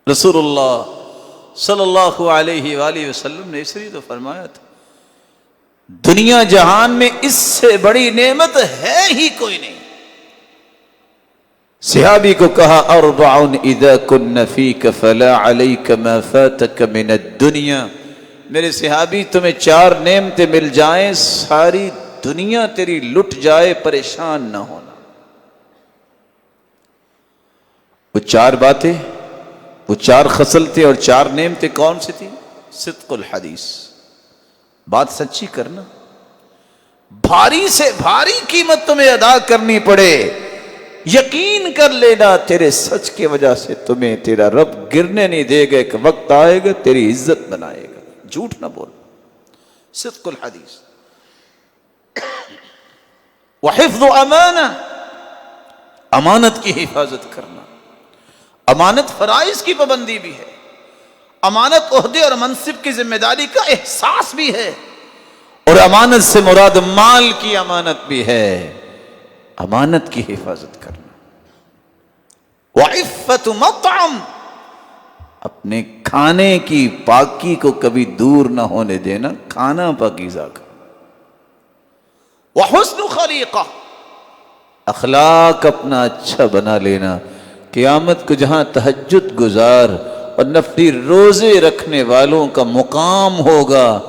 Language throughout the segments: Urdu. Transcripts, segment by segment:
رسول اللہ صلی اللہ علیہ وآلہ وسلم نے اس لیے تو فرمایا تھا دنیا جہان میں اس سے بڑی نعمت ہے ہی کوئی نہیں. صحابی کو کہا اربع اذا کن فیک فلا علیک ما فاتک من الدنیا. میرے صحابی تمہیں 4 نعمتیں مل جائیں ساری دنیا تیری لٹ جائے پریشان نہ ہونا. وہ 4 باتیں، وہ 4 خصلتیں اور 4 نعمتیں کون سی تھی؟ صدق الحدیث، بات سچی کرنا. بھاری سے بھاری قیمت تمہیں ادا کرنی پڑے، یقین کر لینا تیرے سچ کی وجہ سے تمہیں تیرا رب گرنے نہیں دے گا. ایک وقت آئے گا تیری عزت بنائے گا. جھوٹ نہ بول. صدق الحدیث. وحفظ امانہ، امانت کی حفاظت کرنا. امانت فرائض کی پابندی بھی ہے، امانت عہدے اور منصب کی ذمہ داری کا احساس بھی ہے، اور امانت سے مراد مال کی امانت بھی ہے. امانت کی حفاظت کرنا. وعفت مطعم، اپنے کھانے کی پاکی کو کبھی دور نہ ہونے دینا، کھانا پاکیزہ کا. وحسن خلیقہ، اخلاق اپنا اچھا بنا لینا. قیامت کو جہاں تہجد گزار اور نفلی روزے رکھنے والوں کا مقام ہوگا،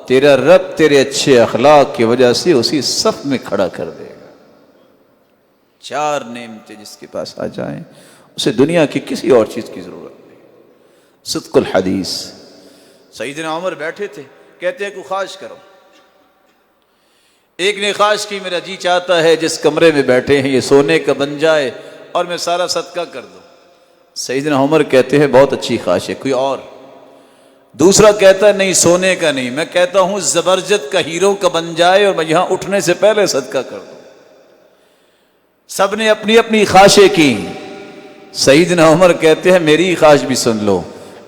تیرا رب تیرے اچھے اخلاق کی وجہ سے اسی صف میں کھڑا کر دے گا. 4 نعمتیں جس کے پاس آ جائیں اسے دنیا کی کسی اور چیز کی ضرورت نہیں. صدق الحدیث. سیدنا عمر بیٹھے تھے، کہتے ہیں کہ خواہش کرو. ایک نے خواہش کی میرا جی چاہتا ہے جس کمرے میں بیٹھے ہیں یہ سونے کا بن جائے اور میں سارا صدقہ کر دوں. سیدنا عمر کہتے ہیں بہت اچھی خواہش ہے، کوئی اور؟ دوسرا کہتا ہے نہیں سونے کا نہیں، میں کہتا ہوں زبرجد کا ہیروں کا بن جائے اور میں یہاں اٹھنے سے پہلے صدقہ کر دوں. سب نے اپنی اپنی خواہشیں کی. سیدنا عمر کہتے ہیں میری خواہش بھی سن لو.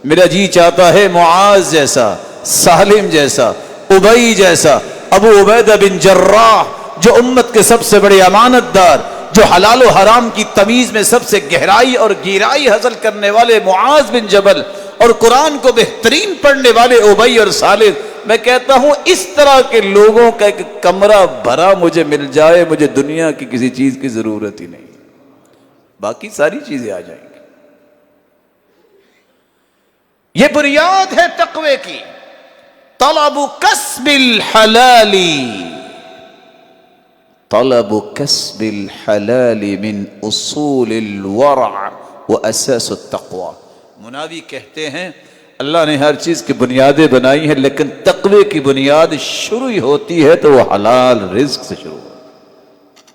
میرا جی چاہتا ہے معاذ جیسا، سالم جیسا، ابی جیسا، ابو عبیدہ بن جراح، جو امت کے سب سے بڑے امانت دار، جو حلال و حرام کی تمیز میں سب سے گہرائی اور گہرائی حاصل کرنے والے معاذ بن جبل، اور قرآن کو بہترین پڑھنے والے ابی اور سالم. میں کہتا ہوں اس طرح کے لوگوں کا ایک کمرہ بھرا مجھے مل جائے، مجھے دنیا کی کسی چیز کی ضرورت ہی نہیں، باقی ساری چیزیں آ جائیں گی. یہ بنیاد ہے تقوی کی. طلب کسب الحلال، طلب کسب الحلال من اصول الورع واساس التقوی. مناوی کہتے ہیں اللہ نے ہر چیز کی بنیادیں بنائی ہیں، لیکن تقوی کی بنیاد شروع ہی ہوتی ہے تو وہ حلال رزق سے شروع ہوتی ہے.